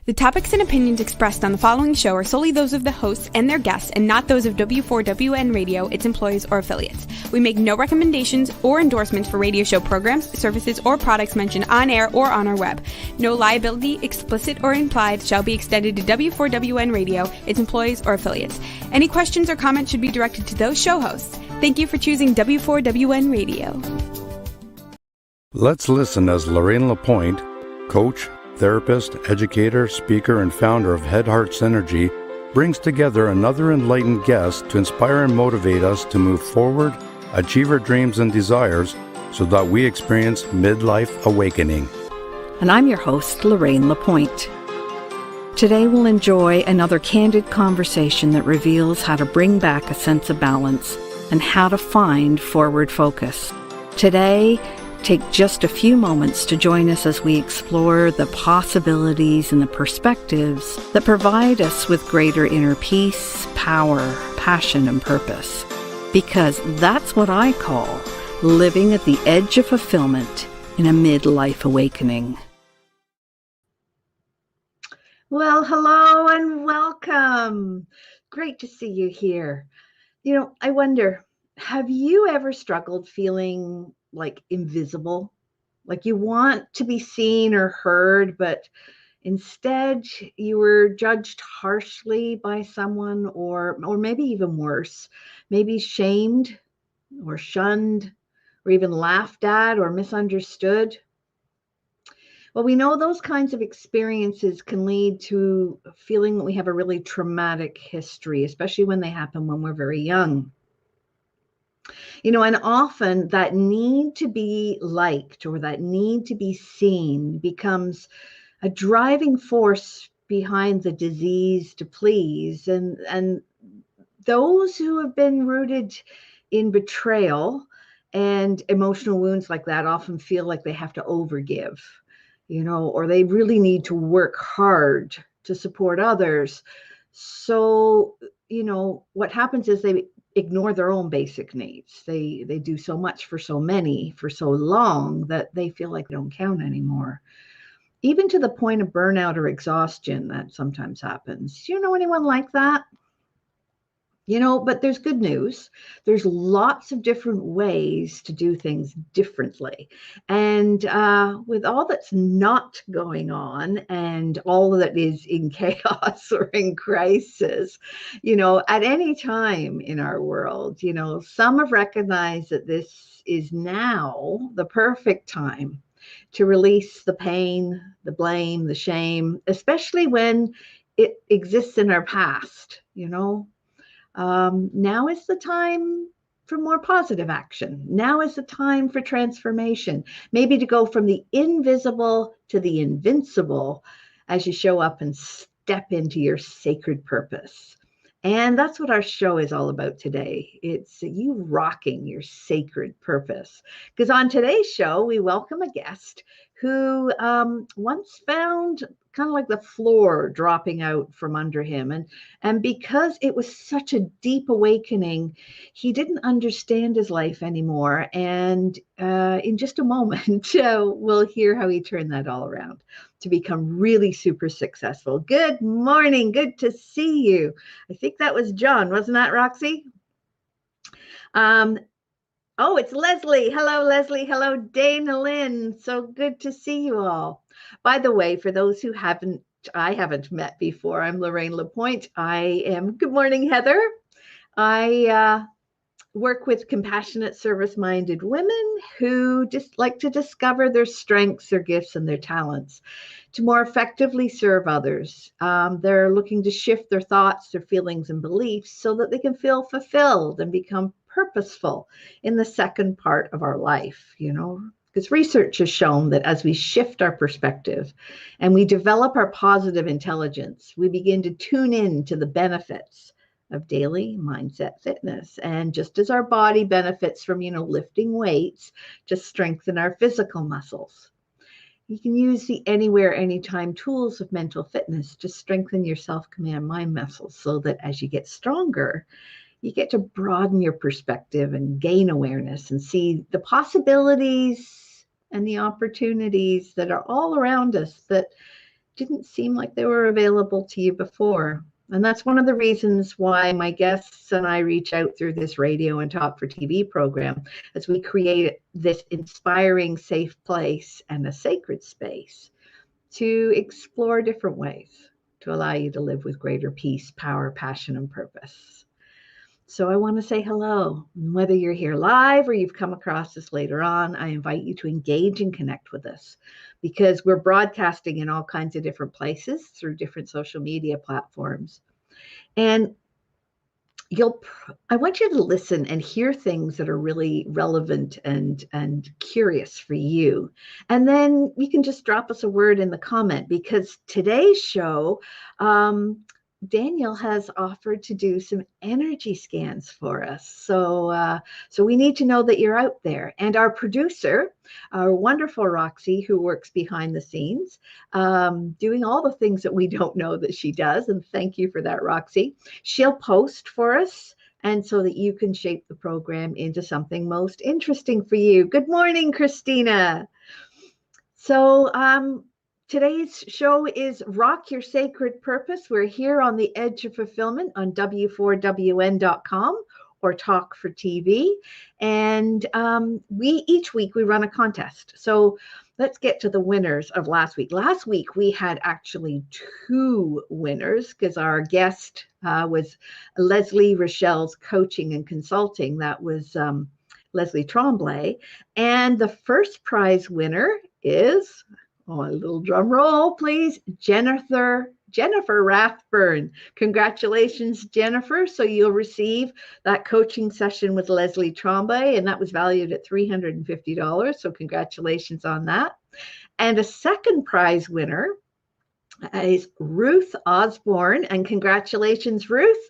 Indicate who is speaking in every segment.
Speaker 1: The topics and opinions expressed on the following show are solely those of the hosts and their guests and not those of W4WN Radio, its employees, or affiliates. We make no recommendations or endorsements for radio show programs, services, or products mentioned on air or on our web. No liability, explicit or implied, shall be extended to W4WN Radio, its employees, or affiliates. Any questions or comments should be directed to those show hosts. Thank you for choosing W4WN Radio.
Speaker 2: Let's listen as Lorraine LaPointe, coach, therapist, educator, speaker, and founder of Head Heart Synergy, brings together another enlightened guest to inspire and motivate us to move forward, achieve our dreams and desires, so that we experience midlife awakening.
Speaker 3: And I'm your host, Lorraine LaPointe. Today we'll enjoy another candid conversation that reveals how to bring back a sense of balance and how to find forward focus. Today, take just a few moments to join us as we explore the possibilities and the perspectives that provide us with greater inner peace, power, passion, and purpose. Because that's what I call living at the edge of fulfillment in a midlife awakening.
Speaker 4: Well, hello and welcome. Great to see you here. I wonder, have you ever struggled feeling like invisible, like you want to be seen or heard, but instead you were judged harshly by someone, or maybe even worse, maybe shamed or shunned or even laughed at or misunderstood? Well, we know those kinds of experiences can lead to feeling that we have a really traumatic history, especially when they happen when we're very young. And often that need to be liked or that need to be seen becomes a driving force behind the disease to please. And those who have been rooted in betrayal and emotional wounds like that often feel like they have to overgive, or they really need to work hard to support others. So, what happens is they ignore their own basic needs. They do so much for so many for so long that they feel like they don't count anymore. Even to the point of burnout or exhaustion, that sometimes happens. Do you know anyone like that? But there's good news. There's lots of different ways to do things differently. And with all that's not going on and all that is in chaos or in crisis, at any time in our world, some have recognized that this is now the perfect time to release the pain, the blame, the shame, especially when it exists in our past, Now is the time for more positive action. Now is the time for transformation, maybe to go from the invisible to the invincible as you show up and step into your sacred purpose. And that's what our show is all about today. It's you rocking your sacred purpose. Because on today's show, we welcome a guest who once found kind of like the floor dropping out from under him. And because it was such a deep awakening, he didn't understand his life anymore. And in just a moment, we'll hear how he turned that all around to become really super successful. Good morning. Good to see you. I think that was John. Wasn't that Roxy? Oh, it's Leslie. Hello, Leslie. Hello, Dana Lynn. So good to see you all. By the way, for those who I haven't met before, I'm Lorraine LaPointe. Good morning, Heather. I work with compassionate, service-minded women who just like to discover their strengths, their gifts, and their talents to more effectively serve others. They're looking to shift their thoughts, their feelings, and beliefs so that they can feel fulfilled and become purposeful in the second part of our life, because research has shown that as we shift our perspective and we develop our positive intelligence, we begin to tune in to the benefits of daily mindset fitness. And just as our body benefits from, lifting weights to strengthen our physical muscles, you can use the anywhere, anytime tools of mental fitness to strengthen your self-command mind muscles so that as you get stronger, you get to broaden your perspective and gain awareness and see the possibilities and the opportunities that are all around us that didn't seem like they were available to you before. And that's one of the reasons why my guests and I reach out through this radio and Talk for TV program, as we create this inspiring, safe place and a sacred space to explore different ways to allow you to live with greater peace, power, passion, and purpose. So I want to say hello. Whether you're here live or you've come across this later on, I invite you to engage and connect with us, because we're broadcasting in all kinds of different places through different social media platforms. And I want you to listen and hear things that are really relevant and curious for you. And then you can just drop us a word in the comment, because today's show, Daniel has offered to do some energy scans for us. So we need to know that you're out there. And our producer, our wonderful Roxy, who works behind the scenes, doing all the things that we don't know that she does. And thank you for that, Roxy. She'll post for us, and so that you can shape the program into something most interesting for you. Good morning, Christina. So, today's show is Rock Your Sacred Purpose. We're here on the Edge of Fulfillment on W4WN.com or Talk for TV. And each week we run a contest. So let's get to the winners of last week. Last week we had actually 2 winners, because our guest was Leslie Rochelle's Coaching and Consulting. That was Leslie Tremblay. And the first prize winner is... oh, a little drum roll, please. Jennifer Rathburn. Congratulations, Jennifer. So you'll receive that coaching session with Leslie Tremblay, and that was valued at $350. So congratulations on that. And a second prize winner is Ruth Osborne. And congratulations, Ruth.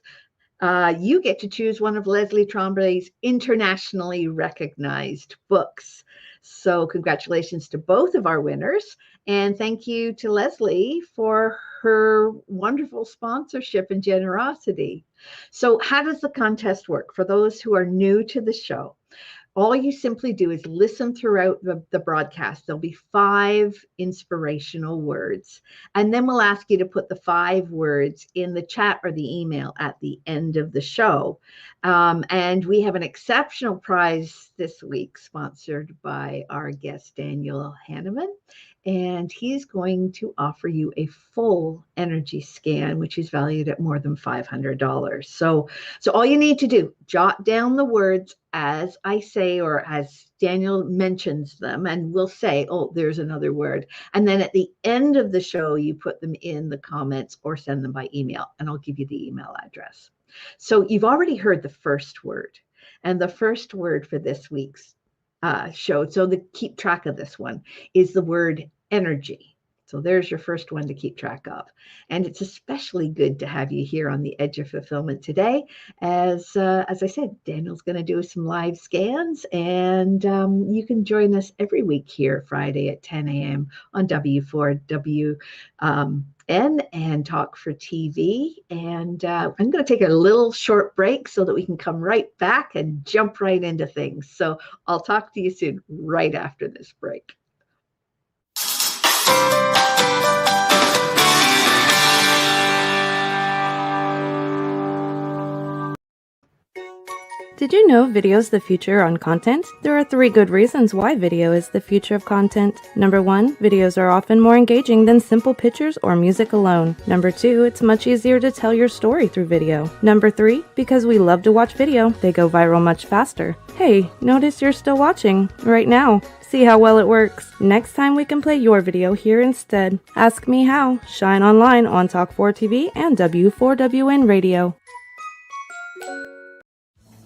Speaker 4: You get to choose one of Leslie Tremblay's internationally recognized books. So congratulations to both of our winners. And thank you to Leslie for her wonderful sponsorship and generosity. So how does the contest work? For those who are new to the show, all you simply do is listen throughout the broadcast. There'll be 5 inspirational words. And then we'll ask you to put the 5 words in the chat or the email at the end of the show. And we have an exceptional prize this week sponsored by our guest, Daniel Hanneman. And he's going to offer you a full energy scan, which is valued at more than $500. So all you need to do, jot down the words as I say, or as Daniel mentions them, and we'll say, oh, there's another word. And then at the end of the show, you put them in the comments or send them by email, and I'll give you the email address. So you've already heard the first word, and the first word for this week's show, so to keep track of this one, is the word energy. So there's your first one to keep track of. And it's especially good to have you here on the Edge of Fulfillment today. As I said, Daniel's going to do some live scans, and you can join us every week here, Friday at 10 a.m. on W4WN and Talk for TV. And I'm going to take a little short break so that we can come right back and jump right into things. So I'll talk to you soon, right after this break.
Speaker 5: Did you know video is the future on content? There are 3 good reasons why video is the future of content. Number 1, videos are often more engaging than simple pictures or music alone. Number 2, it's much easier to tell your story through video. Number 3, because we love to watch video, they go viral much faster. Hey, notice you're still watching right now. See how well it works. Next time we can play your video here instead. Ask me how. Shine online on Talk 4 TV and W4WN Radio.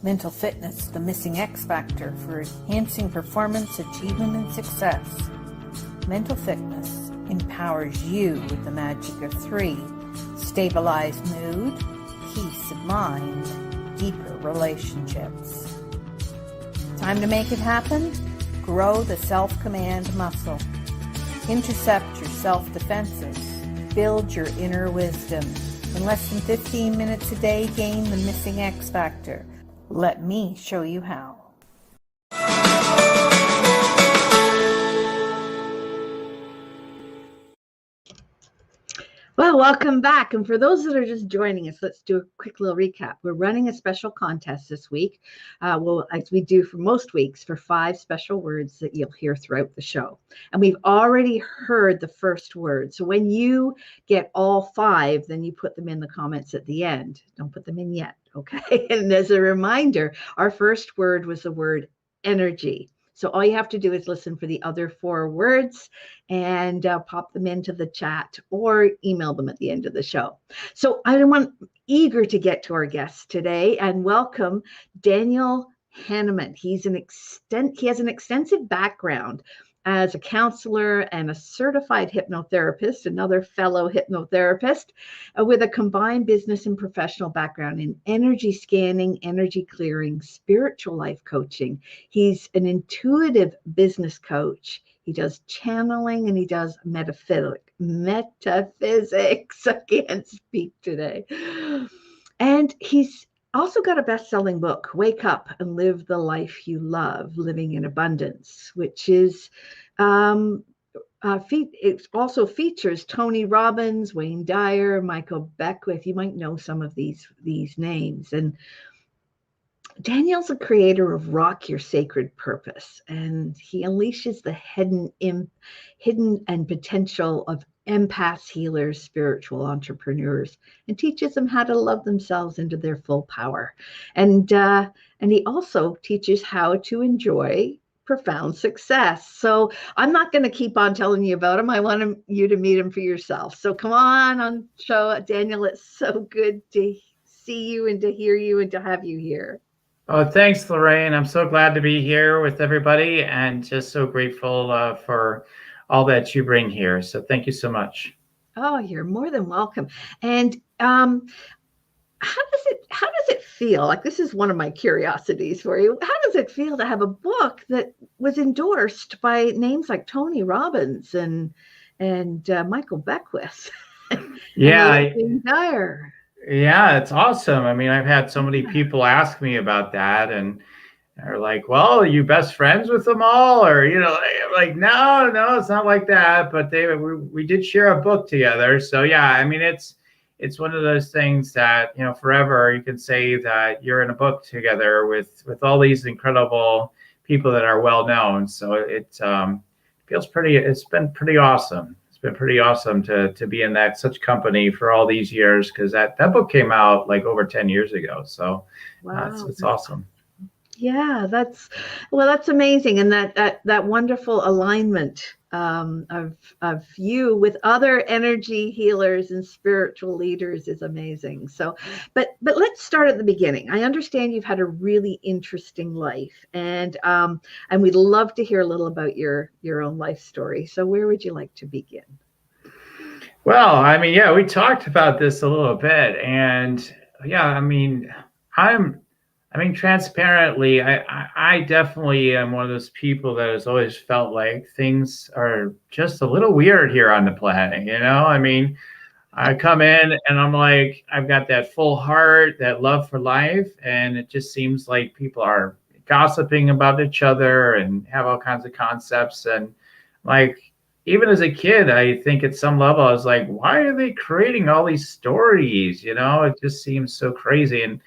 Speaker 6: Mental fitness, the missing X factor for enhancing performance, achievement, and success. Mental fitness empowers you with the magic of 3: stabilized mood, peace of mind, deeper relationships. Time to make it happen? Grow the self-command muscle. Intercept your self-defenses. Build your inner wisdom. In less than 15 minutes a day, gain the missing X factor. Let me show you how.
Speaker 4: Well, welcome back. And for those that are just joining us, let's do a quick little recap. We're running a special contest this week, as we do for most weeks, for 5 special words that you'll hear throughout the show. And we've already heard the first word. So when you get all 5, then you put them in the comments at the end. Don't put them in yet, okay? And as a reminder, our first word was the word energy. So all you have to do is listen for the other 4 words and pop them into the chat or email them at the end of the show. So I'm eager to get to our guest today and welcome Daniel Hanneman. He has an extensive background as a counselor and a certified hypnotherapist, another fellow hypnotherapist, with a combined business and professional background in energy scanning, energy clearing, spiritual life coaching. He's an intuitive business coach. He does channeling and he does metaphysics. I can't speak today. And he's also got a best-selling book, Wake Up and Live the Life You Love, Living in Abundance, which is it also features Tony Robbins, Wayne Dyer, Michael Beckwith. You might know some of these names. And Daniel's a creator of Rock Your Sacred Purpose, and he unleashes the hidden and potential of empaths, healers, spiritual entrepreneurs, and teaches them how to love themselves into their full power. And he also teaches how to enjoy profound success. So I'm not going to keep on telling you about him. I want you to meet him for yourself. So come on show, Daniel. It's so good to see you and to hear you and to have you here.
Speaker 7: Oh, thanks, Lorraine. I'm so glad to be here with everybody and just so grateful for all that you bring here. So thank you so much.
Speaker 4: Oh, you're more than welcome. And how does it feel? Like, this is one of my curiosities for you. How does it feel to have a book that was endorsed by names like Tony Robbins and Michael Beckwith?
Speaker 7: Yeah.
Speaker 4: And Dyer.
Speaker 7: Yeah, it's awesome. I mean, I've had so many people ask me about that, and they're like, well, are you best friends with them all? Or, like, no, it's not like that. But we did share a book together. So, yeah, I mean, it's one of those things that, forever you can say that you're in a book together with all these incredible people that are well known. So it's been pretty awesome. It's been pretty awesome to be in such company for all these years, because that book came out like over 10 years ago. So
Speaker 4: wow.
Speaker 7: It's awesome.
Speaker 4: Yeah, that's amazing. And that wonderful alignment of you with other energy healers and spiritual leaders is amazing. So, but let's start at the beginning. I understand you've had a really interesting life, and we'd love to hear a little about your own life story. So where would you like to begin?
Speaker 7: Well, I mean, yeah, we talked about this a little bit, and yeah, I mean, transparently, I definitely am one of those people that has always felt like things are just a little weird here on the planet. I mean, I come in and I'm like, I've got that full heart, that love for life. And it just seems like people are gossiping about each other and have all kinds of concepts. And like, even as a kid, I think at some level, I was like, why are they creating all these stories? It just seems so crazy. And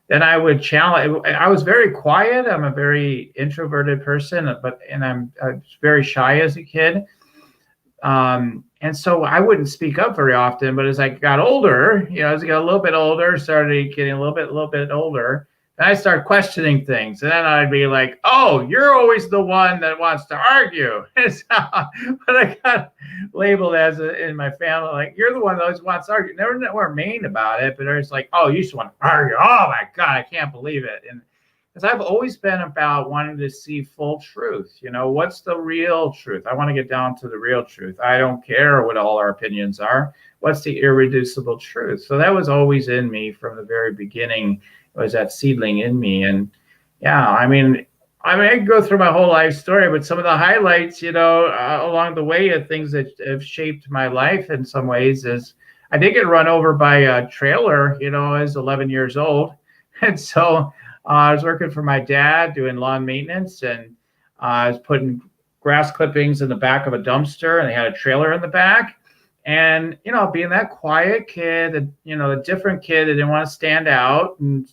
Speaker 7: then I would challenge. I was very quiet. I'm a very introverted person, and I was very shy as a kid. And so I wouldn't speak up very often. But as I got older, as I got a little bit older, started getting a little bit older, then I started questioning things. And then I'd be like, oh, you're always the one that wants to argue. But I got labeled as in my family, like, you're the one that always wants to argue. They weren't mean about it, but they're just like, oh, you just want to argue. Oh, my God, I can't believe it. And because I've always been about wanting to see full truth. What's the real truth? I want to get down to the real truth. I don't care what all our opinions are. What's the irreducible truth? So that was always in me from the very beginning. Was that seedling in me. And yeah, I mean, I could go through my whole life story, but some of the highlights, along the way of things that have shaped my life in some ways is I did get run over by a trailer, I was 11 years old. And so I was working for my dad doing lawn maintenance, and I was putting grass clippings in the back of a dumpster, and they had a trailer in the back. And, being that quiet kid, a different kid that didn't want to stand out and,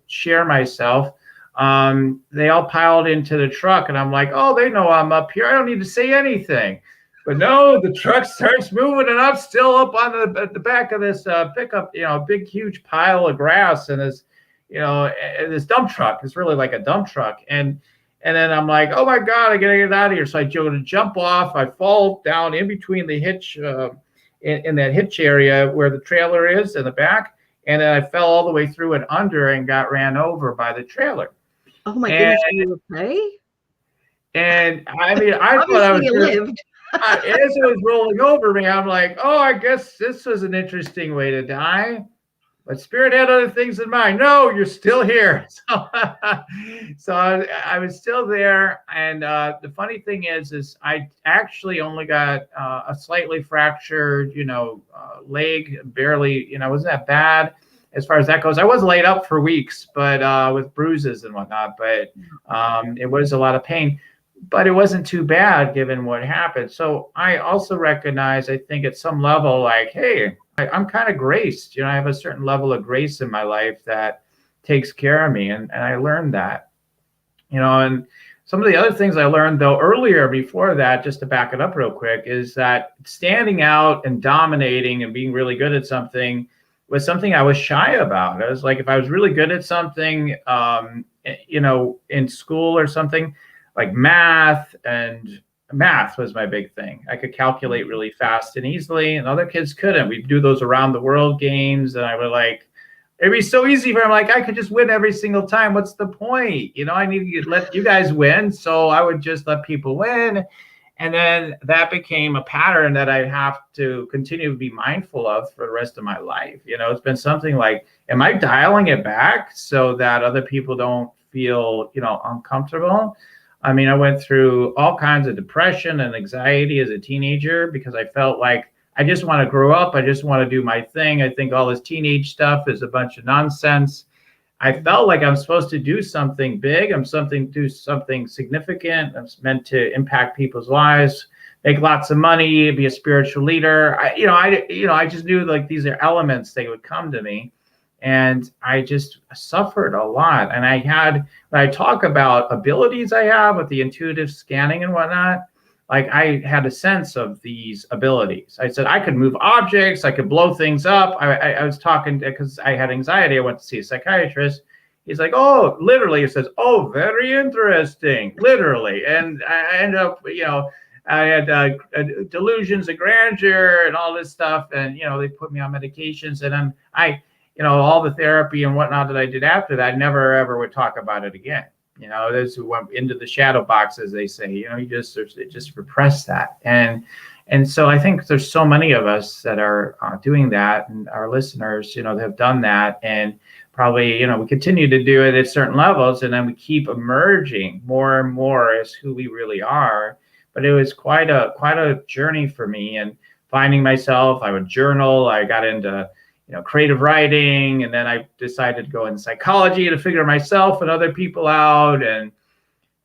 Speaker 7: share myself, they all piled into the truck, and I'm like, oh, they know I'm up here. I don't need to say anything. But no, the truck starts moving, and I'm still up on the back of this pickup, big, huge pile of grass, and this dump truck. It's really like a dump truck. And then I'm like, oh my God, I gotta get out of here. So I go to jump off. I fall down in between the hitch, in that hitch area where the trailer is in the back. And then I fell all the way through and under and got ran over by the trailer.
Speaker 4: Oh my goodness, are you okay?
Speaker 7: And I mean, I thought I was
Speaker 4: lived.
Speaker 7: As it was rolling over me, I'm like, oh, I guess this was an interesting way to die. But Spirit had other things in mind. No, you're still here. So I was still there. And the funny thing is I actually only got a slightly fractured, leg, barely, it wasn't that bad as far as that goes. I was laid up for weeks, but with bruises and whatnot, but it was a lot of pain. But it wasn't too bad given what happened. So I also recognize, I think at some level, like, hey, I'm kind of graced. I have a certain level of grace in my life that takes care of me. And I learned that, and some of the other things I learned, though, earlier before that, just to back it up real quick, is that standing out and dominating and being really good at something was something I was shy about. I was like, if I was really good at something, in school or something, like math was my big thing. I could calculate really fast and easily, and other kids couldn't. We'd do those around the world games, and I would it'd be so easy for them. Like, I could just win every single time. What's the point? I need to let you guys win. So I would just let people win. And then that became a pattern that I have to continue to be mindful of for the rest of my life. It's been something like, am I dialing it back so that other people don't feel, uncomfortable? I mean, I went through all kinds of depression and anxiety as a teenager because I felt like I just want to grow up. I just want to do my thing. I think all this teenage stuff is a bunch of nonsense. I felt like I'm supposed to do something big. Do something significant. I'm meant to impact people's lives, make lots of money, be a spiritual leader. I just knew like these are elements that would come to me. And I just suffered a lot. And when I talk about abilities I have with the intuitive scanning and whatnot, like I had a sense of these abilities. I said, I could move objects, I could blow things up. I was talking because I had anxiety. I went to see a psychiatrist. He's like, oh, literally, he says, oh, very interesting, literally. And I ended up, I had delusions of grandeur and all this stuff. And, they put me on medications. And then all the therapy and whatnot that I did after that, I never ever would talk about it again. Those who went into the shadow box, as they say, you just repress that. And so I think there's so many of us that are doing that, and our listeners, have done that, and probably, we continue to do it at certain levels, and then we keep emerging more and more as who we really are. But it was quite a journey for me, and finding myself. I would journal. I got into creative writing. And then I decided to go in psychology to figure myself and other people out. And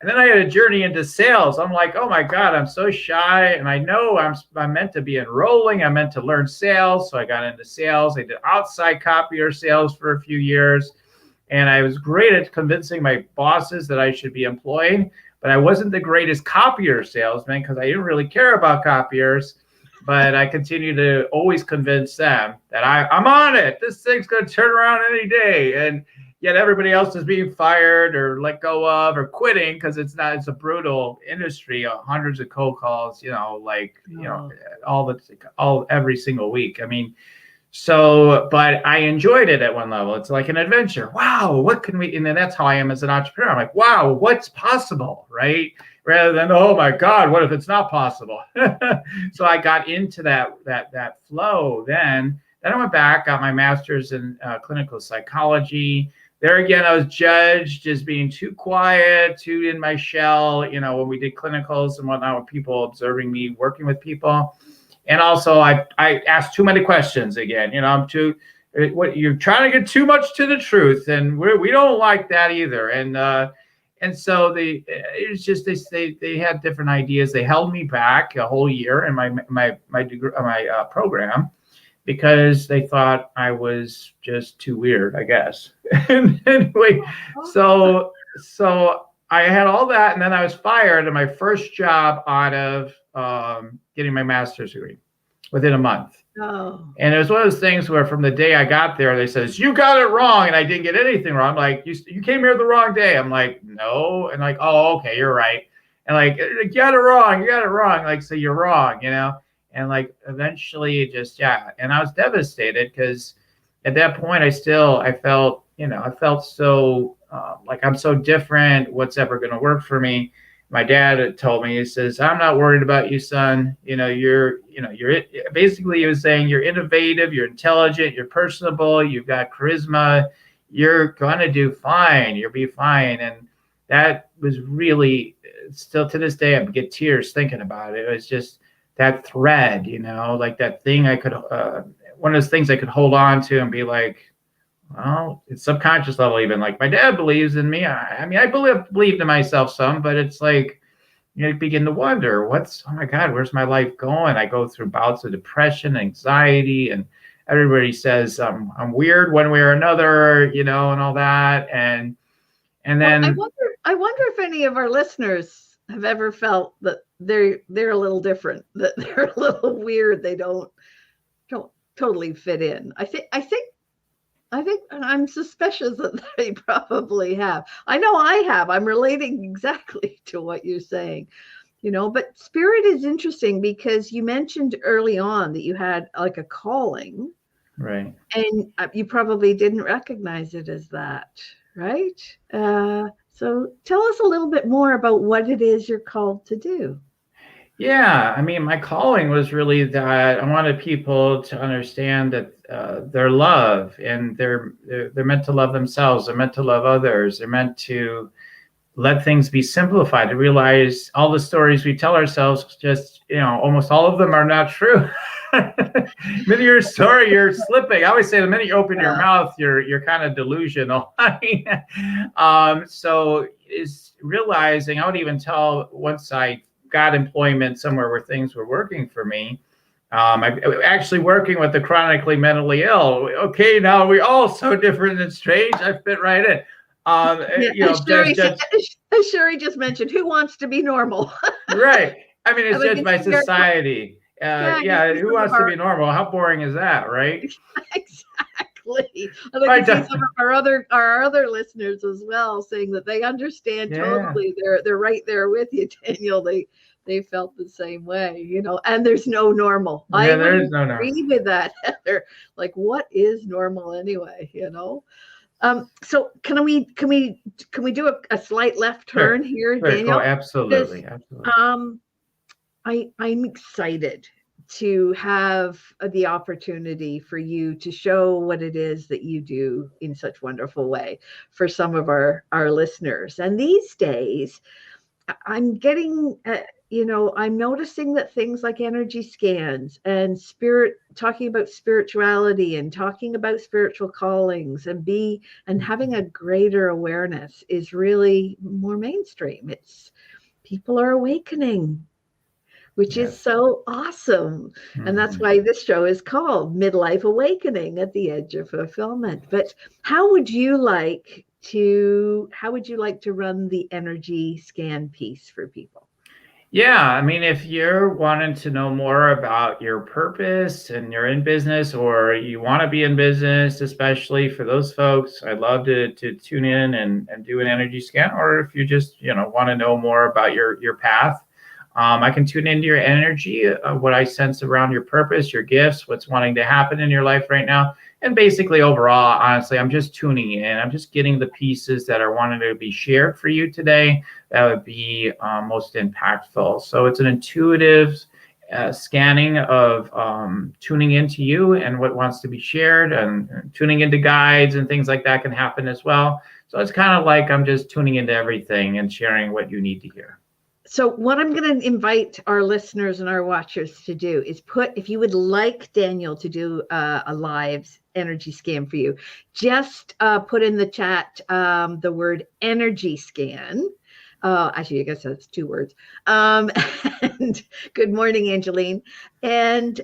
Speaker 7: then I had a journey into sales. I'm like, oh my God, I'm so shy. And I know I'm meant to be enrolling. I'm meant to learn sales. So I got into sales. I did outside copier sales for a few years. And I was great at convincing my bosses that I should be employed. But I wasn't the greatest copier salesman because I didn't really care about copiers. But I continue to always convince them that I'm on it. This thing's going to turn around any day. And yet everybody else is being fired or let go of or quitting because it's a brutal industry. Hundreds of cold calls, every single week. I mean, but I enjoyed it at one level. It's like an adventure. Wow, what can we, and then that's how I am as an entrepreneur. I'm like, wow, what's possible, right? Rather than, oh my God, what if it's not possible? So I got into that flow then. Then I went back, got my master's in clinical psychology. There again, I was judged as being too quiet, too in my shell, when we did clinicals and whatnot with people observing me, working with people. And also I asked too many questions again. You're trying to get too much to the truth. And we don't like that either. And so it was just they had different ideas. They held me back a whole year in my degree, my program, because they thought I was just too weird, I guess. And anyway, so I had all that, and then I was fired at my first job out of getting my master's degree within a month.
Speaker 4: Oh.
Speaker 7: And it was one of those things where from the day I got there, they says, "You got it wrong," and I didn't get anything wrong. Like, you came here the wrong day. I'm like, no. And like, oh, okay, you're right. And like, you got it wrong. Like, so you're wrong, you know? And like, eventually it just, yeah. And I was devastated because at that point I felt, I felt so like I'm so different. What's ever going to work for me? My dad had told me, he says, "I'm not worried about you, son. You're basically, he was saying, you're innovative, you're intelligent, you're personable, you've got charisma, you're going to do fine, you'll be fine." And that was really, still to this day, I get tears thinking about it. It was just that thread, like that thing one of those things I could hold on to and be like, well, it's subconscious level, even like my dad believes in me. I mean, I believed in myself some, but it's like, you begin to wonder, oh my God, where's my life going? I go through bouts of depression, anxiety, and everybody says I'm weird one way or another, and all that. And then
Speaker 4: I wonder if any of our listeners have ever felt that they're a little different, that they're a little weird. They don't totally fit in. I think I'm suspicious that they probably have. I know I have. I'm relating exactly to what you're saying, but spirit is interesting because you mentioned early on that you had like a calling.
Speaker 7: Right.
Speaker 4: And you probably didn't recognize it as that, right? So tell us a little bit more about what it is you're called to do.
Speaker 7: Yeah, I mean, my calling was really that I wanted people to understand that they're loved, and they're meant to love themselves. They're meant to love others. They're meant to let things be simplified, to realize all the stories we tell ourselves, just, almost all of them are not true. Minute your story, you're slipping. I always say the minute you open your mouth, you're kind of delusional. So is realizing, I would even tell once I got employment somewhere where things were working for me. I'm actually working with the chronically mentally ill. Okay, now we're all so different and strange. I fit right in.
Speaker 4: Sherry just mentioned, who wants to be normal?
Speaker 7: Right. I mean, it's judged by society. Who wants to be normal? How boring is that, right?
Speaker 4: Exactly. I think some of our other listeners as well, saying that they understand totally. They're right there with you, Daniel. They felt the same way, and there's no normal.
Speaker 7: Yeah, there is no normal.
Speaker 4: I agree with that, Heather. Like, what is normal anyway, So can we do a slight left turn here, Daniel?
Speaker 7: Oh, absolutely.
Speaker 4: I'm excited to have the opportunity for you to show what it is that you do in such wonderful way for some of our listeners. And these days, I'm getting, I'm noticing that things like energy scans and talking about spirituality and talking about spiritual callings and having a greater awareness is really more mainstream. People are awakening, which is so awesome. Mm-hmm. And that's why this show is called Midlife Awakening at the Edge of Fulfillment. But how would you like to run the energy scan piece for people?
Speaker 7: Yeah, I mean, if you're wanting to know more about your purpose and you're in business, or you want to be in business, especially for those folks, I'd love to tune in and do an energy scan. Or if you just, want to know more about your path, I can tune into your energy, what I sense around your purpose, your gifts, what's wanting to happen in your life right now. And basically, overall, honestly, I'm just tuning in. I'm just getting the pieces that are wanting to be shared for you today that would be most impactful. So it's an intuitive scanning of tuning into you and what wants to be shared, and tuning into guides and things like that can happen as well. So it's kind of like I'm just tuning into everything and sharing what you need to hear.
Speaker 4: So what I'm going to invite our listeners and our watchers to do is if you would like Daniel to do a live energy scan for you. Just put in the chat the word energy scan. Actually, I guess that's 2 words. And good morning, Angeline. And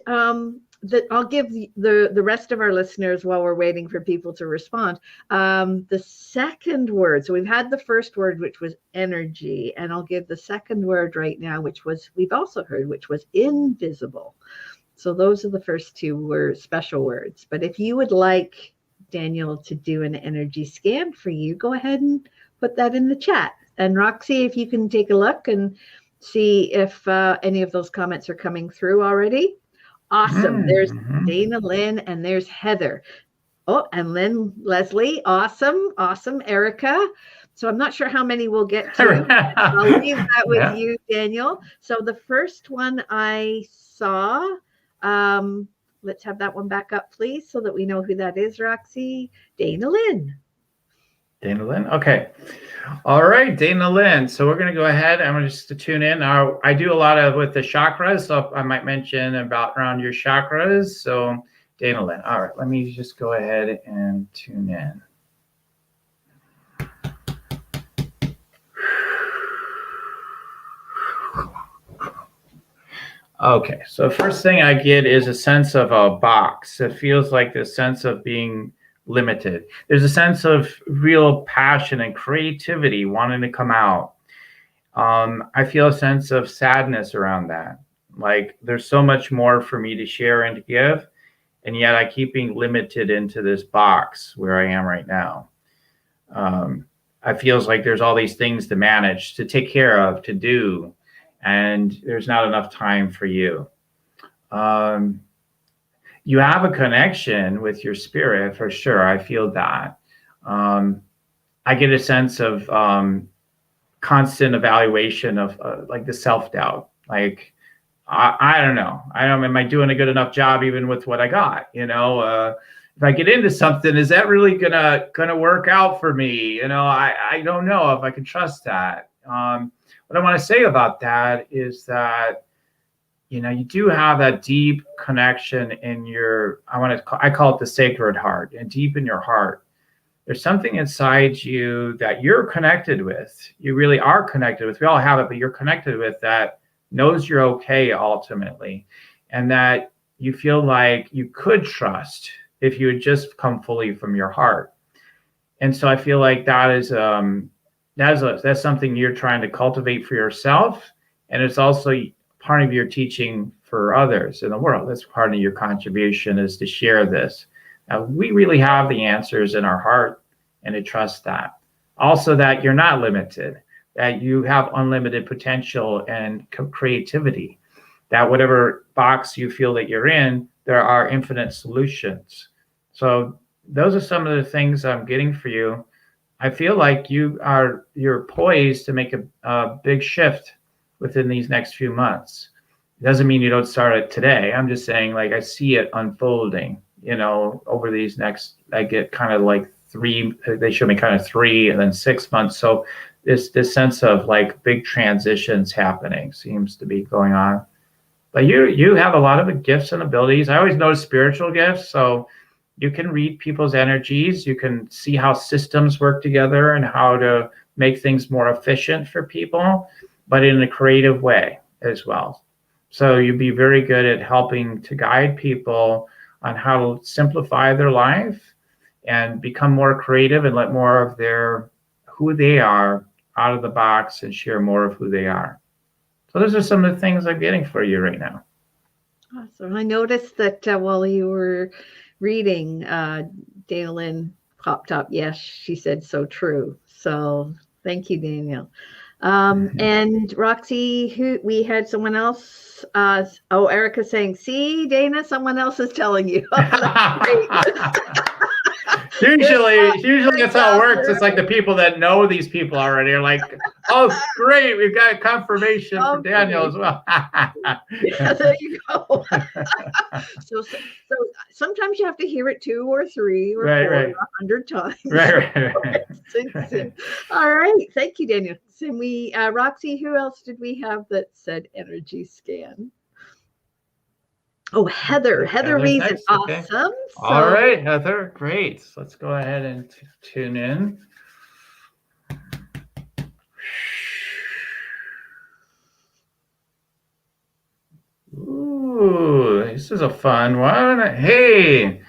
Speaker 4: I'll give the rest of our listeners, while we're waiting for people to respond, the second word. So we've had the first word, which was energy, and I'll give the second word right now, which was, we've also heard, which was invisible. So those are the first 2 special words. But if you would like Daniel to do an energy scan for you, go ahead and put that in the chat. And Roxy, if you can take a look and see if any of those comments are coming through already. Awesome. There's Dana Lynn and there's Heather. Oh, and Leslie. Awesome. Awesome. Erica. So I'm not sure how many we'll get to. I'll leave that with you, Daniel. So the first one I saw, let's have that one back up, please, so that we know who that is, Roxy. Dana Lynn.
Speaker 7: Dana Lynn. Okay. All right, Dana Lynn. So we're going to go ahead. I'm going to tune in. I do a lot of with the chakras, so I might mention around your chakras. So Dana Lynn. All right, let me just go ahead and tune in. Okay, so first thing I get is a sense of a box. It feels like the sense of being limited. There's a sense of real passion and creativity wanting to come out. I feel a sense of sadness around that. Like there's so much more for me to share and to give, and yet I keep being limited into this box where I am right now. I feels like there's all these things to manage, to take care of, to do, and there's not enough time for you. You have a connection with your spirit for sure. I feel that. I get a sense of constant evaluation of like the self-doubt. Like, I don't know. Am I doing a good enough job even with what I got? You know, if I get into something, is that really gonna work out for me? You know, I don't know if I can trust that. What I want to say about that is that, you know, you do have that deep connection in your, I call it the sacred heart, and deep in your heart, there's something inside you that you're connected with. You really are connected with. We all have it, but you're connected with that knows you're okay ultimately. And that you feel like you could trust if you had just come fully from your heart. And so I feel like that is, that's something you're trying to cultivate for yourself. And it's also part of your teaching for others in the world. That's part of your contribution, is to share this. Now, we really have the answers in our heart, and to trust that. Also, that you're not limited, that you have unlimited potential and creativity, that whatever box you feel that you're in, there are infinite solutions. So those are some of the things I'm getting for you. I feel like you're poised to make a big shift within these next few months. It doesn't mean you don't start it today. I'm just saying, like, I see it unfolding, you know, over these next, I get kind of like they show me kind of 3 and then 6 months. So this sense of like big transitions happening seems to be going on. But you have a lot of gifts and abilities. I always notice spiritual gifts. So you can read people's energies. You can see how systems work together and how to make things more efficient for people, but in a creative way as well. So you'd be very good at helping to guide people on how to simplify their life and become more creative and let more of who they are out of the box and share more of who they are. So those are some of the things I'm getting for you right now.
Speaker 4: Awesome. I noticed that while you were reading, Dana Lynn popped up. Yes, she said so true. So thank you, Daniel. And Roxy, we had someone else. Erica saying, see, Dana, someone else is telling you.
Speaker 7: Usually that's how it works. It's like the people that know these people already are like, oh, great, we've got confirmation from Daniel as well.
Speaker 4: Yeah, there you go. So sometimes you have to hear it 2 or 3 or 4 or 100 times. Right. All right. Thank you, Daniel. So Roxy, who else did we have that said energy scan? Oh, Heather reads it.
Speaker 7: Next. Okay.
Speaker 4: Awesome.
Speaker 7: All right, Heather. Great. So let's go ahead and tune in. Ooh, this is a fun one. Hey,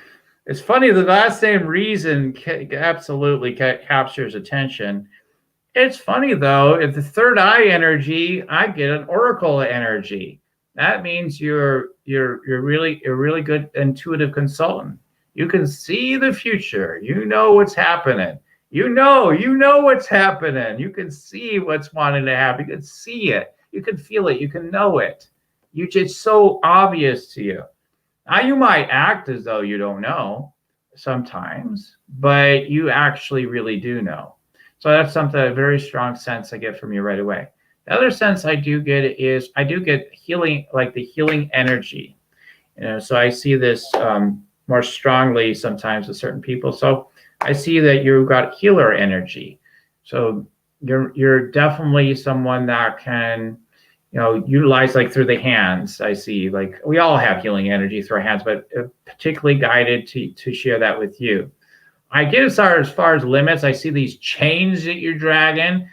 Speaker 7: it's funny. The last name Reason absolutely captures attention. It's funny though. If the third eye energy, I get an oracle energy. That means you're really a really good intuitive consultant. You can see the future. You know what's happening. You know what's happening. You can see what's wanting to happen. You can see it. You can feel it. You can know it. It's so obvious to you. Now you might act as though you don't know sometimes, but you actually really do know. So that's something, a very strong sense I get from you right away. The other sense I do get is I do get healing, like the healing energy. So I see this more strongly sometimes with certain people. So I see that you've got healer energy. So you're definitely someone that can, utilize like through the hands. I see, like, we all have healing energy through our hands, but particularly guided to share that with you. I get as far as limits. I see these chains that you're dragging.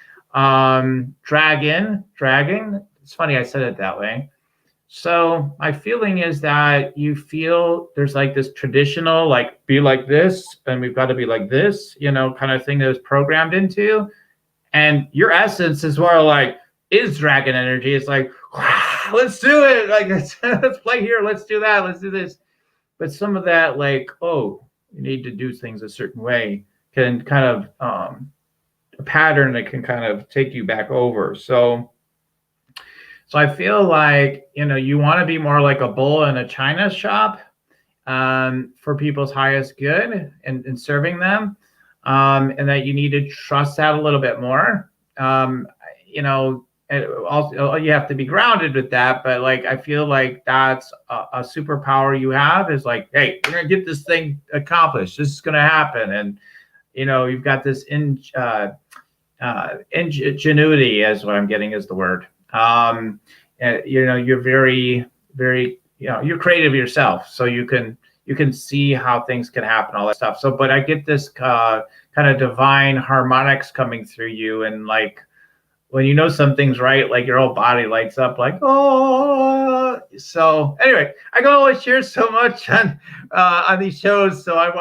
Speaker 7: Dragging. It's funny I said it that way. So my feeling is that you feel there's like this traditional, like, be like this, and we've got to be like this, kind of thing that was programmed into. And your essence is more like, is dragon energy. It's like, let's do it. Like, let's play here. Let's do that. Let's do this. But some of that, like, oh, you need to do things a certain way, can kind of a pattern that can kind of take you back over. So I feel like, you want to be more like a bull in a china shop for people's highest good and serving them. And that you need to trust that a little bit more. And also, you have to be grounded with that, but like, I feel like that's a superpower you have, is like, hey, we're gonna get this thing accomplished. This is gonna happen, and you've got this ingenuity, as what I'm getting is the word. And, you're very, very, you're creative yourself, so you can see how things can happen, all that stuff. So, but I get this kind of divine harmonics coming through you, and like, when something's right, like your whole body lights up, like, oh. So anyway, I can always share so much on these shows. So I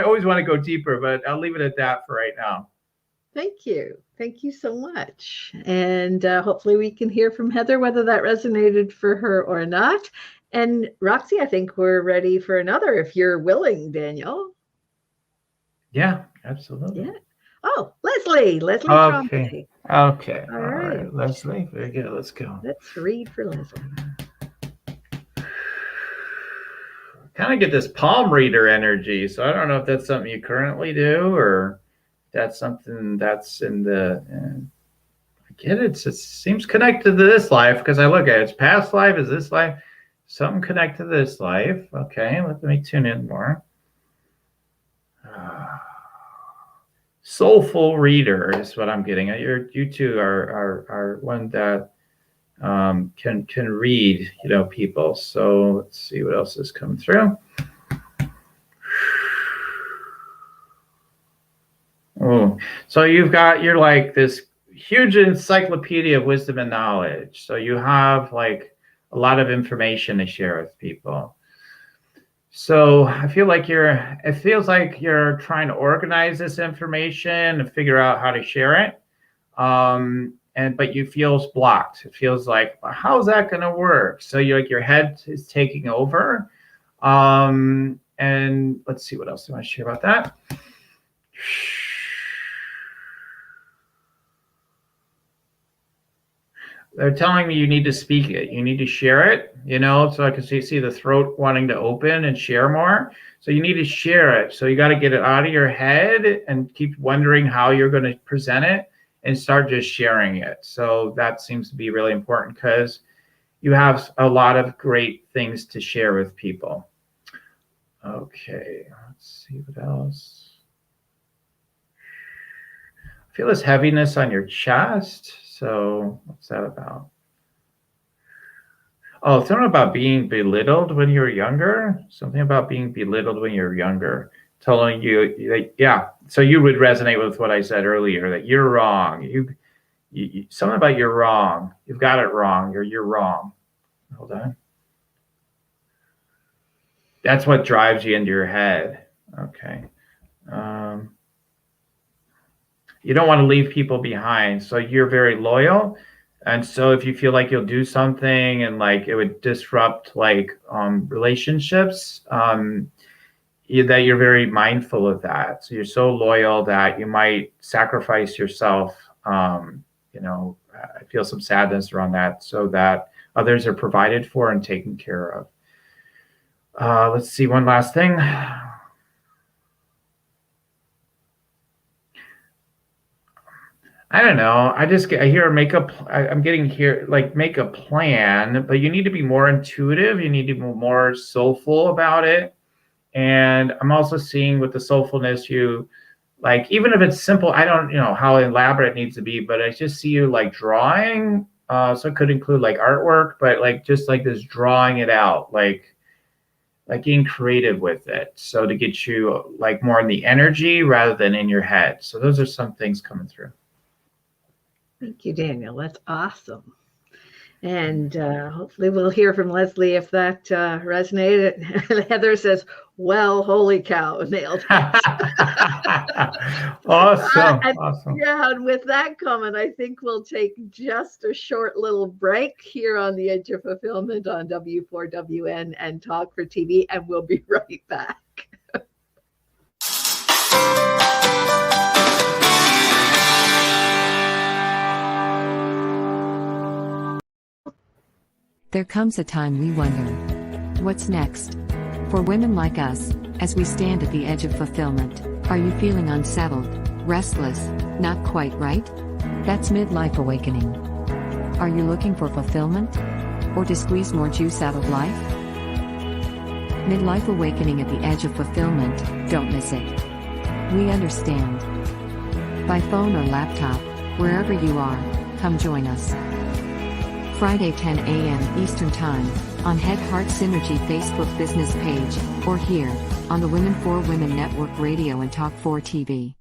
Speaker 7: always want to go deeper, but I'll leave it at that for right now.
Speaker 4: Thank you so much. And hopefully we can hear from Heather whether that resonated for her or not. And Roxy, I think we're ready for another, if you're willing, Daniel.
Speaker 7: Yeah, absolutely.
Speaker 4: Yeah. Oh, Leslie.
Speaker 7: Okay. Okay. All right. Leslie. Very good. Let's go.
Speaker 4: Let's read for Leslie.
Speaker 7: Kind of get this palm reader energy. So I don't know if that's something you currently do, or that's something that's in the. I get it. It seems connected to this life, because I look at it. It's past life. Is this life? Something connected to this life. Okay. Let me tune in more. Soulful reader is what I'm getting at. You two are one that can read, people. So let's see what else has come through. Oh, so you're like this huge encyclopedia of wisdom and knowledge. So you have like a lot of information to share with people. So I feel like it feels like you're trying to organize this information and figure out how to share it. But you feel blocked. It feels like, well, how's that going to work? So your head is taking over. And let's see, what else do I want to share about that? They're telling me you need to speak it. You need to share it, so I can see the throat wanting to open and share more. So you need to share it. So you got to get it out of your head and keep wondering how you're going to present it, and start just sharing it. So that seems to be really important, because you have a lot of great things to share with people. Okay, let's see what else. I feel this heaviness on your chest. So what's that about? Oh, something about being belittled when you were younger. Something about being belittled when you're younger. Telling you, like, yeah. So you would resonate with what I said earlier, that you're wrong. Something about you're wrong. You've got it wrong. You're wrong. Hold on. That's what drives you into your head. Okay. You don't want to leave people behind. So you're very loyal. And so if you feel like you'll do something and like it would disrupt like relationships, that you're very mindful of that. So you're so loyal that you might sacrifice yourself. I feel some sadness around that so that others are provided for and taken care of. Let's see, one last thing. I don't know. I hear I'm getting here, like make a plan, but you need to be more intuitive. You need to be more soulful about it. And I'm also seeing with the soulfulness, like, even if it's simple, I don't know how elaborate it needs to be, but I just see you like drawing. So it could include like artwork, but like just like this drawing it out, like being creative with it. So to get you like more in the energy rather than in your head. So those are some things coming through.
Speaker 4: Thank you, Daniel. That's awesome. And hopefully we'll hear from Leslie if that resonated. Heather says, well, holy cow, nailed it.
Speaker 7: Awesome.
Speaker 4: Yeah, and with that comment, I think we'll take just a short little break here on the Edge of Fulfillment on W4WN and Talk for TV, and we'll be right back.
Speaker 8: There comes a time we wonder, what's next? For women like us, as we stand at the edge of fulfillment, are you feeling unsettled, restless, not quite right? That's midlife awakening. Are you looking for fulfillment? Or to squeeze more juice out of life? Midlife awakening at the edge of fulfillment, don't miss it. We understand. By phone or laptop, wherever you are, come join us. Friday 10 a.m. Eastern Time, on Head Heart Synergy Facebook business page, or here, on the Women for Women Network Radio and Talk 4 TV.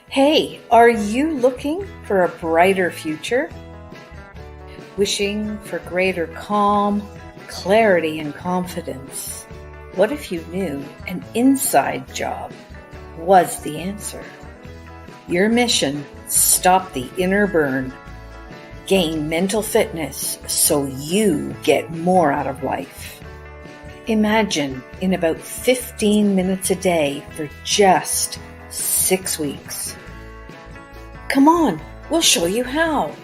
Speaker 9: Hey, are you looking for a brighter future? Wishing for greater calm, clarity, and confidence? What if you knew an inside job was the answer? Your mission: stop the inner burn. Gain mental fitness so you get more out of life. Imagine in about 15 minutes a day for just 6 weeks. Come on, we'll show you how.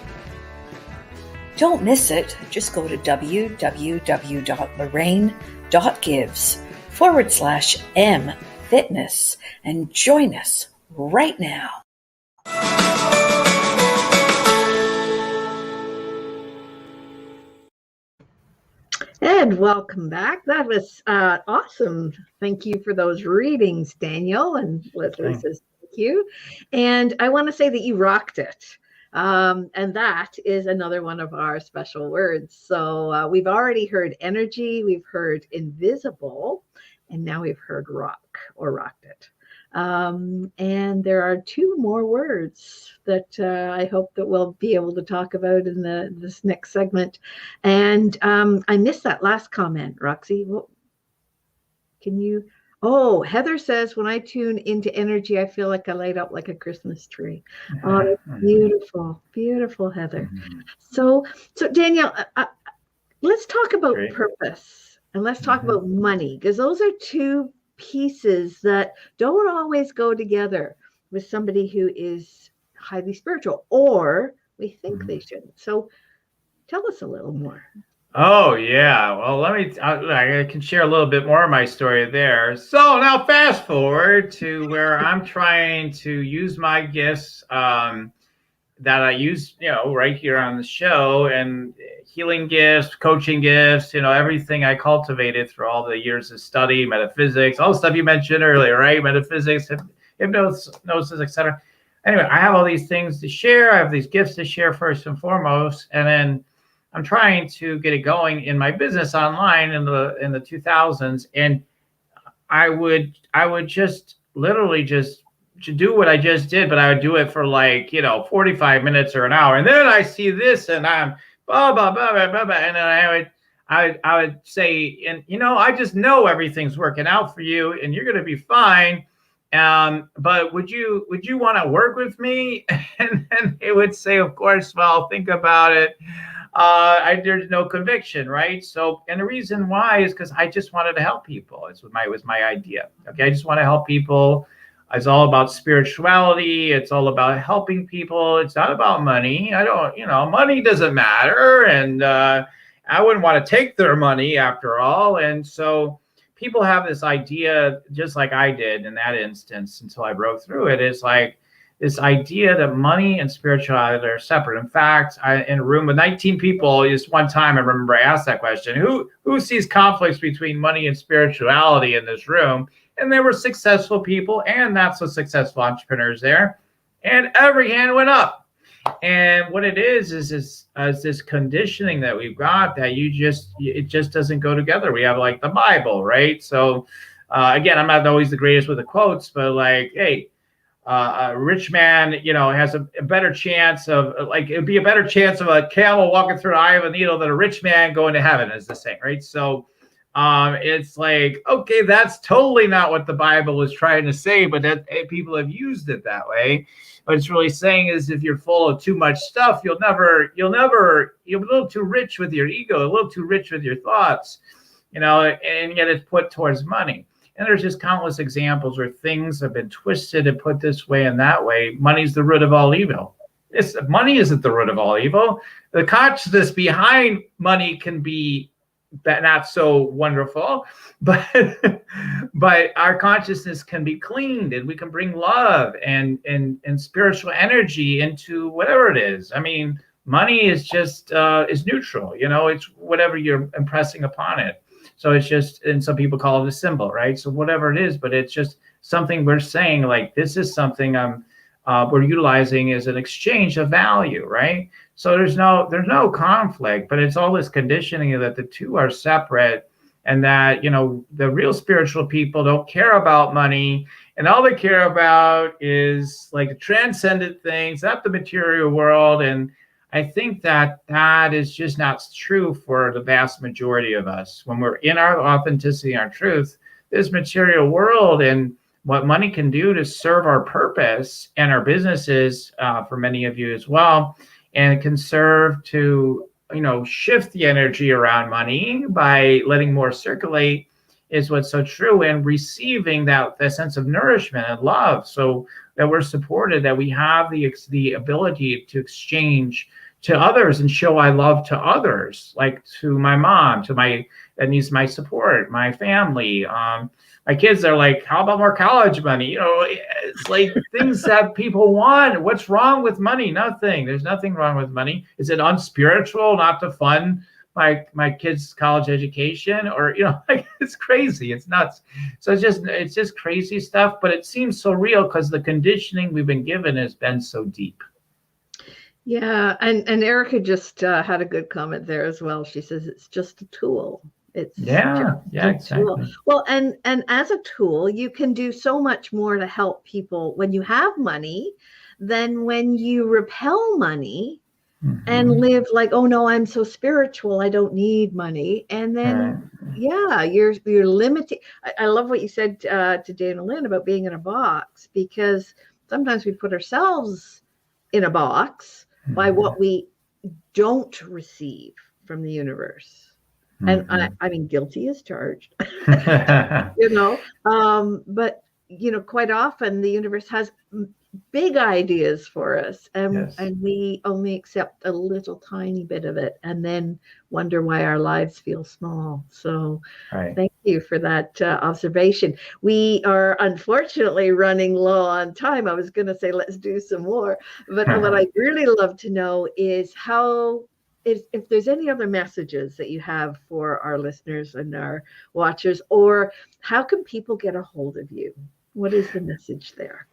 Speaker 9: Don't miss it. Just go to www.lorraine.gives/mfitness and join us right now.
Speaker 4: And welcome back. That was awesome. Thank you for those readings, Daniel. And Leslie says thank you. And I want to say that you rocked it. And that is another one of our special words. So we've already heard energy, we've heard invisible, and now we've heard rock or rocked it. And there are two more words that I hope that we'll be able to talk about in this next segment. And I missed that last comment, Roxy. Well, can you? Oh, Heather says, when I tune into energy, I feel like I light up like a Christmas tree. Oh, that's beautiful, beautiful, Heather. So Danielle, let's talk about purpose and let's talk about money, because those are two pieces that don't always go together with somebody who is highly spiritual, or we think they shouldn't. So tell us a little more.
Speaker 7: Oh, yeah. Well, I can share a little bit more of my story there. So now fast forward to where I'm trying to use my gifts that I use, right here on the show, and healing gifts, coaching gifts, everything I cultivated through all the years of study, metaphysics, all the stuff you mentioned earlier, right? Metaphysics, hypnosis, etc. Anyway, I have all these things to share. I have these gifts to share first and foremost. And then I'm trying to get it going in my business online in the 2000s, and I would just literally just to do what I just did, but I would do it for like, 45 minutes or an hour. And then I see this and I'm blah, blah, blah, blah, blah, blah. And then I would say, and I just know everything's working out for you and you're going to be fine. But would you want to work with me? And then they would say, of course, well, think about it. There's no conviction, right? So, and the reason why is because I just wanted to help people. It was my idea. Okay, I just want to help people. It's all about spirituality. It's all about helping people. It's not about money. Money doesn't matter, and I wouldn't want to take their money after all. And so, people have this idea, just like I did in that instance, until I broke through it. It's like this idea that money and spirituality are separate. In fact, in a room with 19 people, just one time I remember I asked that question, who sees conflicts between money and spirituality in this room? And there were successful people and not so successful entrepreneurs there. And every hand went up. And what it is this conditioning that we've got that it just doesn't go together. We have like the Bible, right? So again, I'm not always the greatest with the quotes, but like, hey, a rich man, has a better chance of it'd be a better chance of a camel walking through the eye of a needle than a rich man going to heaven, is the saying, right? So it's like, okay, that's totally not what the Bible is trying to say, but people have used it that way. What it's really saying is if you're full of too much stuff, you're a little too rich with your ego, a little too rich with your thoughts, and yet it's put towards money. And there's just countless examples where things have been twisted and put this way and that way. Money's the root of all evil. Money isn't the root of all evil. The consciousness behind money can be not so wonderful, but our consciousness can be cleaned, and we can bring love and spiritual energy into whatever it is. I mean, money is just is neutral. It's whatever you're impressing upon it. So it's just, and some people call it a symbol, right? So whatever it is, but it's just something we're saying, like, this is something we're utilizing as an exchange of value, right? So there's no conflict, but it's all this conditioning that the two are separate, and that, the real spiritual people don't care about money, and all they care about is like the transcendent things, not the material world. And I think that is just not true for the vast majority of us. When we're in our authenticity, our truth, this material world and what money can do to serve our purpose and our businesses, for many of you as well, and it can serve to, shift the energy around money by letting more circulate, is what's so true, and receiving that sense of nourishment and love, so that we're supported, that we have the ability to exchange to others and show I love to others, like to my mom, that needs my support, my family. My kids are like, how about more college money? It's like things that people want. What's wrong with money? Nothing. There's nothing wrong with money. Is it unspiritual not to fund my kids' college education? Or, it's crazy. It's nuts. So it's just crazy stuff, but it seems so real because the conditioning we've been given has been so deep.
Speaker 4: Yeah, and Erica just had a good comment there as well. She says it's just a tool. It's exactly. Tool. Well, and as a tool, you can do so much more to help people when you have money than when you repel money and live like, oh no, I'm so spiritual, I don't need money. And then you're limiting. I love what you said to Dana Lynn about being in a box, because sometimes we put ourselves in a box by what we don't receive from the universe. And I mean, guilty as charged, but, quite often the universe has big ideas for us, and we only accept a little tiny bit of it and then wonder why our lives feel small. So thank you for that observation. We are unfortunately running low on time. I was going to say, let's do some more, but what I'd really love to know is if there's any other messages that you have for our listeners and our watchers, or how can people get a hold of you? What is the message there?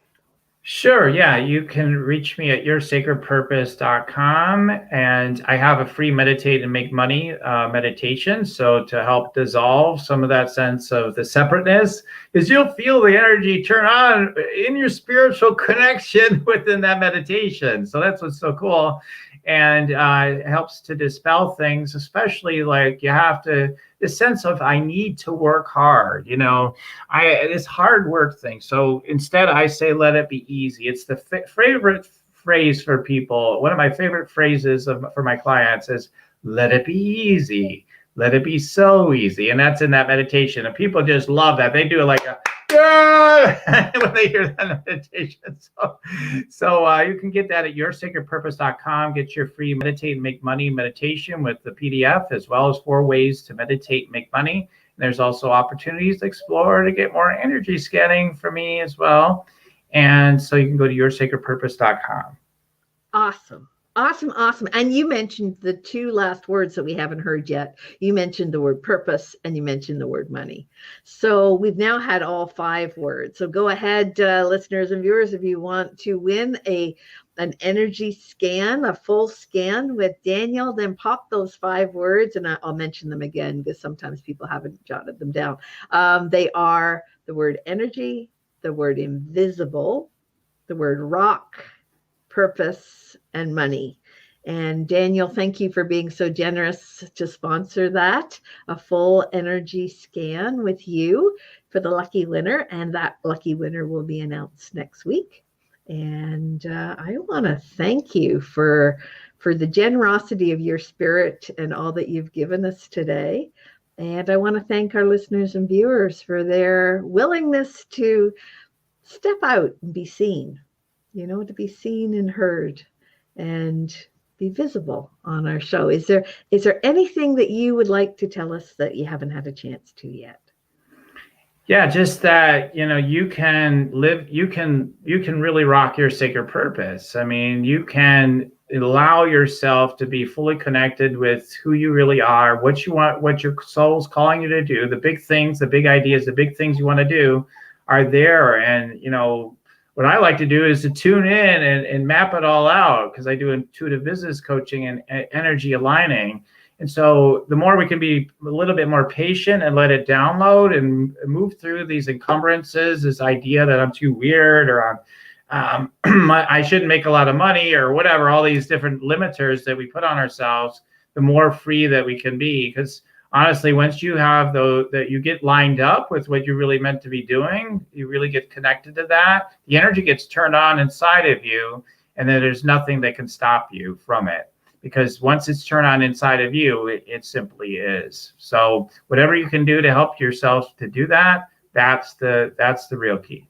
Speaker 7: Sure. Yeah. You can reach me at yoursacredpurpose.com. And I have a free meditate and make money meditation. So to help dissolve some of that sense of the separateness, is you'll feel the energy turn on in your spiritual connection within that meditation. So that's what's so cool. And it helps to dispel things, especially like you have to, the sense of I need to work hard, this hard work thing. So instead I say, let it be easy. It's the favorite phrase for people. One of my favorite phrases for my clients is, let it be easy. Let it be so easy. And that's in that meditation. And people just love that. They do it like a, when they hear that meditation. So you can get that at yoursacredpurpose.com. Get your free meditate and make money meditation with the PDF, as well as 4 ways to meditate and make money. And there's also opportunities to explore to get more energy scanning from me as well. And so you can go to yoursacredpurpose.com.
Speaker 4: Awesome. Awesome. Awesome. And you mentioned the 2 last words that we haven't heard yet. You mentioned the word purpose and you mentioned the word money. So we've now had all 5 words. So go ahead, listeners and viewers, if you want to win an energy scan, a full scan with Daniel, then pop those 5 words, and I'll mention them again because sometimes people haven't jotted them down. They are the word energy, the word invisible, the word rock, purpose, and money. And Daniel, thank you for being so generous to sponsor that, a full energy scan with you for the lucky winner. And that lucky winner will be announced next week. And I want to thank you for the generosity of your spirit and all that you've given us today. And I want to thank our listeners and viewers for their willingness to step out and be seen, to be seen and heard and be visible on our show. Is there anything that you would like to tell us that you haven't had a chance to yet?
Speaker 7: Yeah, just that, you can really rock your sacred purpose. I mean, you can allow yourself to be fully connected with who you really are, what you want, what your soul's calling you to do, the big things, the big ideas, the big things you want to do are there. And, what I like to do is to tune in and map it all out, because I do intuitive business coaching and energy aligning. And so the more we can be a little bit more patient and let it download and move through these encumbrances, this idea that I'm too weird or I shouldn't make a lot of money or whatever, all these different limiters that we put on ourselves, the more free that we can be. Because honestly, once you have that you get lined up with what you're really meant to be doing, you really get connected to that, the energy gets turned on inside of you, and then there's nothing that can stop you from it. Because once it's turned on inside of you, it simply is. So whatever you can do to help yourself to do that, that's the real key.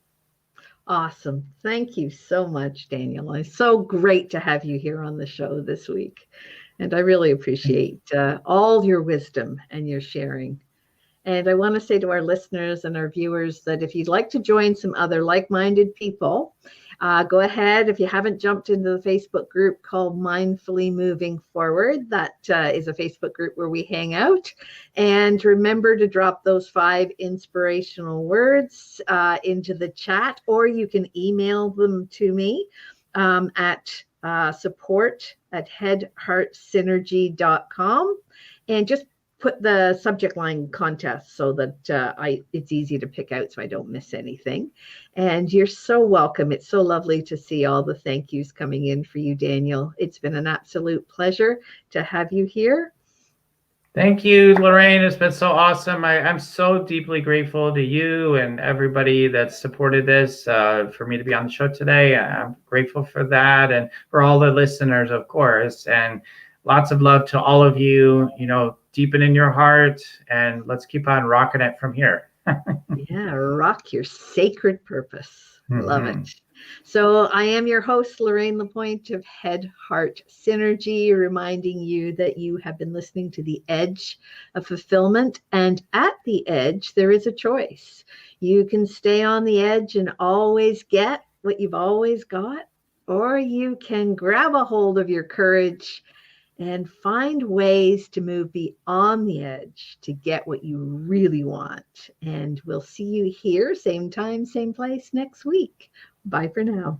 Speaker 4: Awesome. Thank you so much, Daniel. It's so great to have you here on the show this week. And I really appreciate all your wisdom and your sharing. And I want to say to our listeners and our viewers that if you'd like to join some other like-minded people, go ahead. If you haven't jumped into the Facebook group called Mindfully Moving Forward, that is a Facebook group where we hang out. And remember to drop those 5 inspirational words into the chat, or you can email them to me at support@headheartsynergy.com, and just put the subject line contest so that it's easy to pick out so I don't miss anything. And you're so welcome. It's so lovely to see all the thank yous coming in for you, Daniel. It's been an absolute pleasure to have you here.
Speaker 7: Thank you, Lorraine. It's been so awesome. I'm so deeply grateful to you and everybody that's supported this for me to be on the show today. I'm grateful for that, and for all the listeners, of course. And lots of love to all of you, deepen in your heart, and let's keep on rocking it from here.
Speaker 4: Yeah, rock your sacred purpose. Love it. So I am your host, Lorraine LaPointe of Head Heart Synergy, reminding you that you have been listening to The Edge of Fulfillment. And at the edge, there is a choice. You can stay on the edge and always get what you've always got, or you can grab a hold of your courage and find ways to move beyond the edge to get what you really want. And we'll see you here, same time, same place next week. Bye for now.